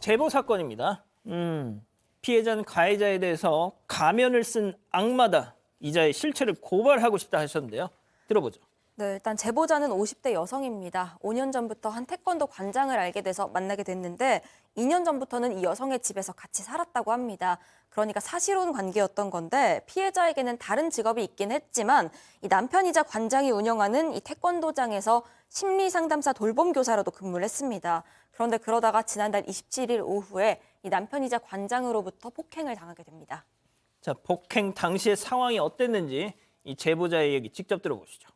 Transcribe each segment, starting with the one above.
제보 사건입니다. 피해자는 가해자에 대해서 가면을 쓴 악마다. 이자의 실체를 고발하고 싶다 하셨는데요. 들어보죠. 네, 일단 제보자는 50대 여성입니다. 5년 전부터 한 태권도 관장을 알게 돼서 만나게 됐는데 2년 전부터는 이 여성의 집에서 같이 살았다고 합니다. 그러니까 사실혼 관계였던 건데 피해자에게는 다른 직업이 있긴 했지만 이 남편이자 관장이 운영하는 이 태권도장에서 심리상담사 돌봄교사로도 근무를 했습니다. 그런데 그러다가 지난달 27일 오후에 이 남편이자 관장으로부터 폭행을 당하게 됩니다. 자, 폭행 당시의 상황이 어땠는지 이 제보자의 얘기 직접 들어보시죠.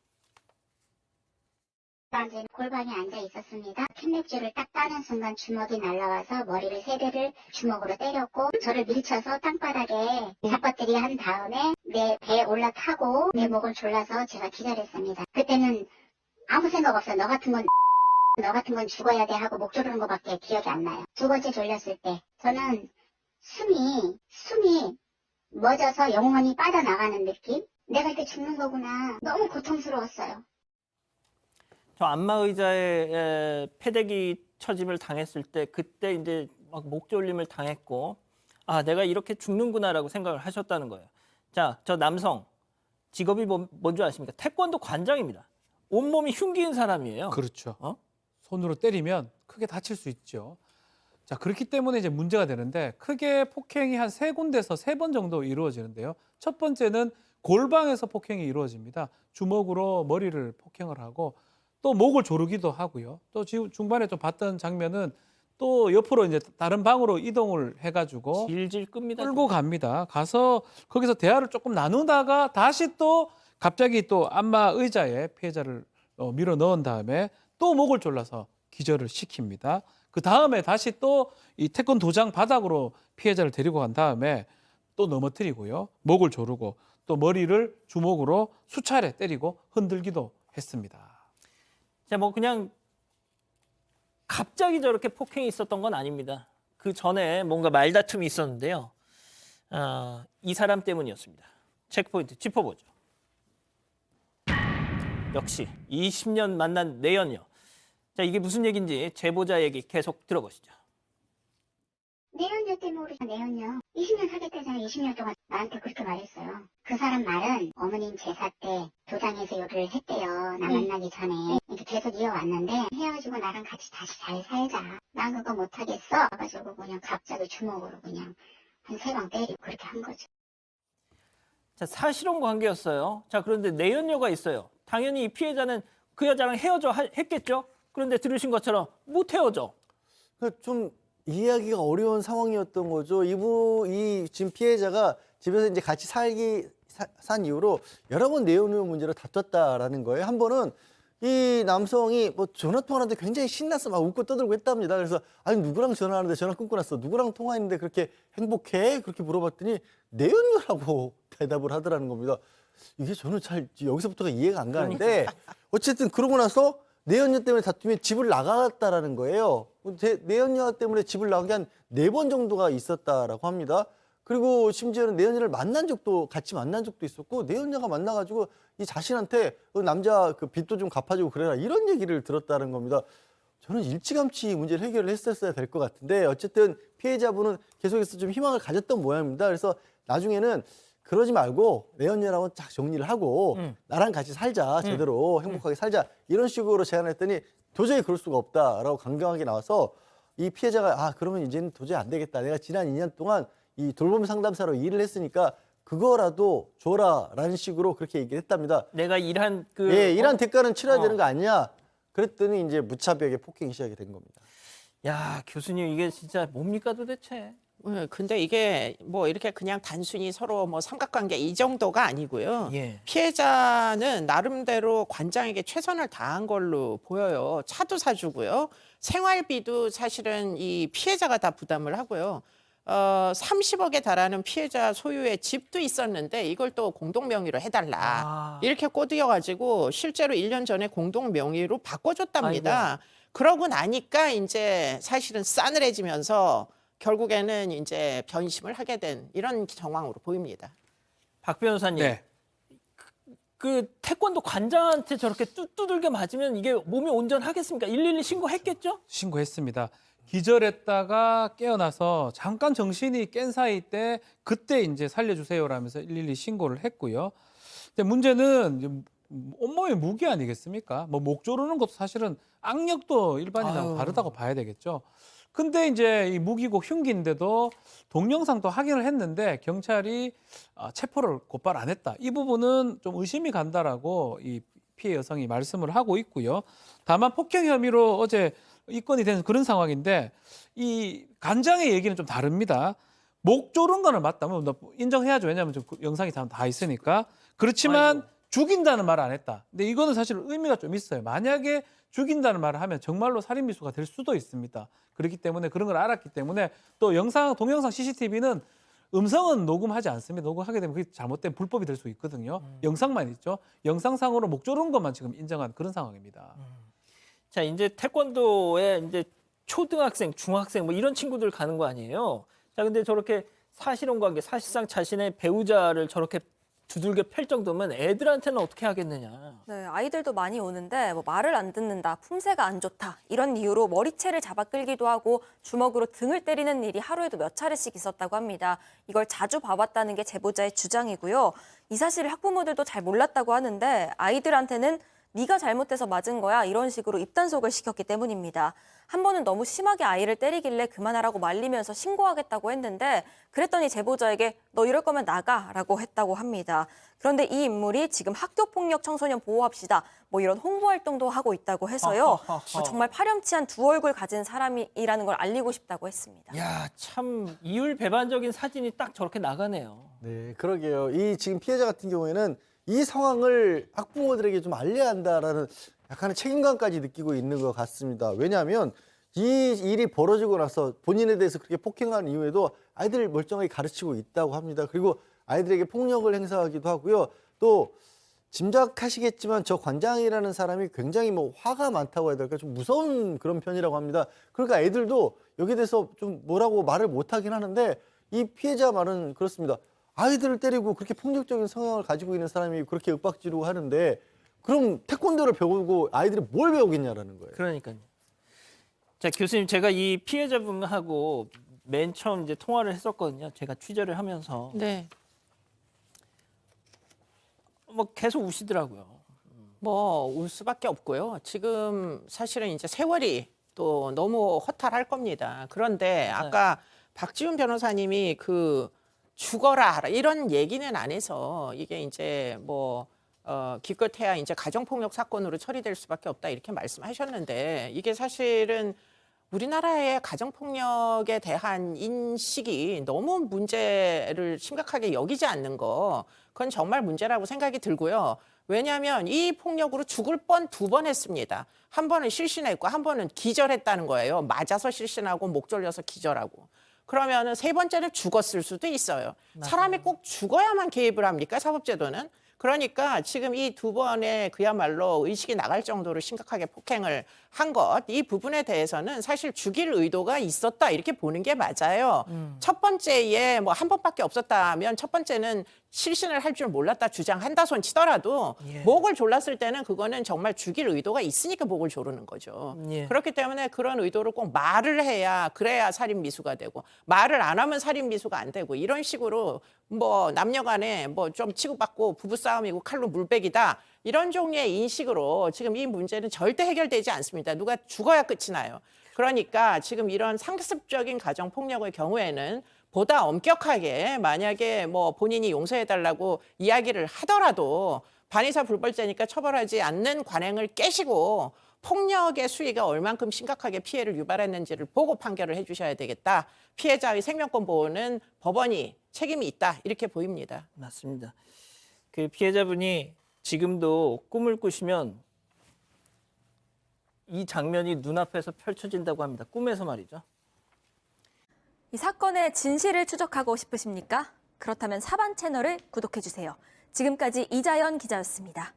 이제 골반에 앉아 있었습니다. 캔맥주를 딱 따는 순간 주먹이 날라와서 머리를 세 대를 주먹으로 때렸고 저를 밀쳐서 땅바닥에 잡아뜨리 한 다음에 내 배에 올라타고 내 목을 졸라서 제가 기절했습니다. 그때는 아무 생각 없어요. 너 같은 건 죽어야 돼 하고 목 조르는 것밖에 기억이 안 나요. 두 번째 졸렸을 때 저는 숨이 멎어서 영혼이 빠져나가는 느낌? 내가 이렇게 죽는 거구나. 너무 고통스러웠어요. 저 안마 의자에 패대기 처짐을 당했을 때 그때 이제 막 목졸림을 당했고 아, 내가 이렇게 죽는구나라고 생각을 하셨다는 거예요. 자, 저 남성 직업이 뭔지 아십니까? 태권도 관장입니다. 온몸이 흉기인 사람이에요. 그렇죠. 손으로 때리면 크게 다칠 수 있죠. 자, 그렇기 때문에 이제 문제가 되는데 크게 폭행이 한 3군데서 3번 정도 이루어지는데요. 첫 번째는 골방에서 폭행이 이루어집니다. 주먹으로 머리를 폭행을 하고 또 목을 조르기도 하고요. 또 지금 중반에 좀 봤던 장면은 또 옆으로 이제 다른 방으로 이동을 해가지고 질질 끕니다. 끌고 갑니다. 가서 거기서 대화를 조금 나누다가 다시 또 갑자기 또 안마 의자에 피해자를 밀어 넣은 다음에 또 목을 졸라서 기절을 시킵니다. 그 다음에 다시 또 이 태권도장 바닥으로 피해자를 데리고 간 다음에 또 넘어뜨리고요. 목을 조르고 또 머리를 주먹으로 수차례 때리고 흔들기도 했습니다. 자, 뭐 그냥 갑자기 저렇게 폭행이 있었던 건 아닙니다. 그 전에 뭔가 말다툼이 있었는데요. 이 사람 때문이었습니다. 체크포인트 짚어보죠. 역시 20년 만난 내연녀. 자, 이게 무슨 얘기인지 제보자 얘기 계속 들어보시죠. 내연녀 때문에 내연녀 20년 사귀었다잖아. 20년 동안 나한테 그렇게 말했어요. 그 사람 말은 어머님 제사 때 도장에서 요리를 했대요. 나 만나기 전에. 이렇게 계속 이어왔는데 헤어지고 나랑 같이 다시 잘 살자. 난 그거 못하겠어. 그래가지고 그냥 갑자기 주먹으로 그냥 한 3방 때리고 그렇게 한 거죠. 자, 사실혼 관계였어요. 자, 그런데 내연녀가 있어요. 당연히 이 피해자는 그 여자랑 헤어져 했겠죠. 그런데 들으신 것처럼 못 헤어져. 좀 이해하기가 어려운 상황이었던 거죠. 이 지금 피해자가 집에서 이제 같이 산 이후로 여러 번 내연녀 문제로 다퉜다라는 거예요. 한 번은 이 남성이 뭐 전화 통화하는데 굉장히 신나서 막 웃고 떠들고 했답니다. 그래서 아니 누구랑 전화하는데 전화 끊고 났어. 누구랑 통화했는데 그렇게 행복해? 그렇게 물어봤더니 내연녀라고 대답을 하더라는 겁니다. 이게 저는 잘 여기서부터가 이해가 안 가는데 어쨌든 그러고 나서 내연녀 때문에 다투면 집을 나갔다라는 거예요. 내연녀 때문에 집을 나가게 한 4번 정도가 있었다라고 합니다. 그리고 심지어는 내연녀를 같이 만난 적도 있었고 내연녀가 만나가지고 이 자신한테 남자 그 빚도 좀 갚아주고 그래라 이런 얘기를 들었다는 겁니다. 저는 일찌감치 문제를 해결을 했었어야 될 것 같은데 어쨌든 피해자분은 계속해서 좀 희망을 가졌던 모양입니다. 그래서 나중에는 그러지 말고 내연녀랑은 딱 정리를 하고 나랑 같이 살자. 제대로 행복하게 살자. 이런 식으로 제안했더니 도저히 그럴 수가 없다라고 강경하게 나와서 이 피해자가 그러면 이제는 도저히 안 되겠다. 내가 지난 2년 동안 이 돌봄 상담사로 일을 했으니까 그거라도 줘라라는 식으로 그렇게 얘기를 했답니다. 내가 일한 일한 대가는 치러야 되는 거 아니냐. 그랬더니 이제 무차별하게 폭행이 시작이 된 겁니다. 야, 교수님 이게 진짜 뭡니까 도대체? 근데 이게 뭐 이렇게 그냥 단순히 서로 뭐 삼각관계 이 정도가 아니고요. 예. 피해자는 나름대로 관장에게 최선을 다한 걸로 보여요. 차도 사주고요. 생활비도 사실은 이 피해자가 다 부담을 하고요. 30억에 달하는 피해자 소유의 집도 있었는데 이걸 또 공동 명의로 해달라. 이렇게 꼬드겨가지고 실제로 1년 전에 공동 명의로 바꿔줬답니다. 아이고. 그러고 나니까 이제 사실은 싸늘해지면서 결국에는 이제 변심을 하게 된 이런 정황으로 보입니다. 박 변호사님. 네. 그 태권도 관장한테 저렇게 두들겨 맞으면 이게 몸이 온전하겠습니까? 112 신고했겠죠? 신고했습니다. 기절했다가 깨어나서 잠깐 정신이 깬 사이 때 그때 이제 살려주세요라면서 112 신고를 했고요. 근데 문제는 이제 온몸에 무기 아니겠습니까? 뭐 목 조르는 것도 사실은 악력도 일반인하고 아유. 다르다고 봐야 되겠죠. 근데 이제 이 무기고 흉기인데도 동영상도 확인을 했는데 경찰이 체포를 곧바로 안 했다. 이 부분은 좀 의심이 간다라고 이 피해 여성이 말씀을 하고 있고요. 다만 폭행 혐의로 어제 입건이 된 그런 상황인데 이 간장의 얘기는 좀 다릅니다. 목 조른 거는 맞다면 인정해야죠. 왜냐하면 좀 영상이 다 있으니까. 그렇지만 아이고. 죽인다는 말을 안 했다. 근데 이거는 사실 의미가 좀 있어요. 만약에 죽인다는 말을 하면 정말로 살인미수가 될 수도 있습니다. 그렇기 때문에 그런 걸 알았기 때문에 또 동영상 CCTV는 음성은 녹음하지 않습니다. 녹음하게 되면 그게 잘못된 불법이 될 수 있거든요. 영상만 있죠. 영상상으로 목 조른 것만 지금 인정한 그런 상황입니다. 자, 이제 태권도에 이제 초등학생, 중학생 뭐 이런 친구들 가는 거 아니에요. 자, 근데 저렇게 사실혼 관계, 사실상 자신의 배우자를 저렇게 두들겨 팰 정도면 애들한테는 어떻게 하겠느냐. 네, 아이들도 많이 오는데 뭐 말을 안 듣는다, 품새가 안 좋다 이런 이유로 머리채를 잡아 끌기도 하고 주먹으로 등을 때리는 일이 하루에도 몇 차례씩 있었다고 합니다. 이걸 자주 봐왔다는 게 제보자의 주장이고요. 이 사실을 학부모들도 잘 몰랐다고 하는데 아이들한테는 네가 잘못해서 맞은 거야 이런 식으로 입단속을 시켰기 때문입니다. 한 번은 너무 심하게 아이를 때리길래 그만하라고 말리면서 신고하겠다고 했는데 그랬더니 제보자에게 너 이럴 거면 나가라고 했다고 합니다. 그런데 이 인물이 지금 학교폭력 청소년 보호합시다 뭐 이런 홍보 활동도 하고 있다고 해서요. 정말 파렴치한 두 얼굴 가진 사람이라는 걸 알리고 싶다고 했습니다. 야, 참 이율배반적인 사진이 딱 저렇게 나가네요. 네, 그러게요. 이 지금 피해자 같은 경우에는 이 상황을 학부모들에게 좀 알려야 한다라는 약간의 책임감까지 느끼고 있는 것 같습니다. 왜냐하면 이 일이 벌어지고 나서 본인에 대해서 그렇게 폭행한 이후에도 아이들을 멀쩡하게 가르치고 있다고 합니다. 그리고 아이들에게 폭력을 행사하기도 하고요. 또 짐작하시겠지만 저 관장이라는 사람이 굉장히 뭐 화가 많다고 해야 될까 좀 무서운 그런 편이라고 합니다. 그러니까 애들도 여기에 대해서 좀 뭐라고 말을 못하긴 하는데 이 피해자 말은 그렇습니다. 아이들을 때리고 그렇게 폭력적인 성향을 가지고 있는 사람이 그렇게 윽박지르고 하는데 그럼 태권도를 배우고 아이들이 뭘 배우겠냐라는 거예요. 그러니까요. 자, 교수님, 제가 이 피해자분하고 맨 처음 이제 통화를 했었거든요. 제가 취재를 하면서 네. 뭐 계속 우시더라고요. 뭐 울 수밖에 없고요. 지금 사실은 이제 세월이 또 너무 허탈할 겁니다. 그런데 아까 박지훈 변호사님이 그 죽어라 이런 얘기는 안 해서 이게 이제 뭐 기껏해야 이제 가정폭력 사건으로 처리될 수밖에 없다 이렇게 말씀하셨는데 이게 사실은 우리나라의 가정폭력에 대한 인식이 너무 문제를 심각하게 여기지 않는 거 그건 정말 문제라고 생각이 들고요. 왜냐하면 이 폭력으로 죽을 뻔 두 번 했습니다. 한 번은 실신했고 한 번은 기절했다는 거예요. 맞아서 실신하고 목 졸려서 기절하고. 그러면은 세 번째는 죽었을 수도 있어요. 사람이 꼭 죽어야만 개입을 합니까? 사법제도는? 그러니까 지금 이 두 번의 그야말로 의식이 나갈 정도로 심각하게 폭행을 한 것, 이 부분에 대해서는 사실 죽일 의도가 있었다 이렇게 보는 게 맞아요. 첫 번째에 뭐 한 번밖에 없었다면 첫 번째는 실신을 할 줄 몰랐다 주장한다 손 치더라도 목을 졸랐을 때는 그거는 정말 죽일 의도가 있으니까 목을 조르는 거죠. 예. 그렇기 때문에 그런 의도를 꼭 말을 해야 그래야 살인 미수가 되고 말을 안 하면 살인 미수가 안 되고 이런 식으로 뭐 남녀간에 뭐 좀 치고받고 부부싸움이고 칼로 물베기다 이런 종류의 인식으로 지금 이 문제는 절대 해결되지 않습니다. 누가 죽어야 끝이 나요. 그러니까 지금 이런 상습적인 가정 폭력의 경우에는 보다 엄격하게 만약에 뭐 본인이 용서해달라고 이야기를 하더라도 반의사 불벌죄니까 처벌하지 않는 관행을 깨시고 폭력의 수위가 얼만큼 심각하게 피해를 유발했는지를 보고 판결을 해주셔야 되겠다. 피해자의 생명권 보호는 법원이 책임이 있다. 이렇게 보입니다. 맞습니다. 그 피해자분이 지금도 꿈을 꾸시면 이 장면이 눈앞에서 펼쳐진다고 합니다. 꿈에서 말이죠. 이 사건의 진실을 추적하고 싶으십니까? 그렇다면 사반 채널을 구독해주세요. 지금까지 이자연 기자였습니다.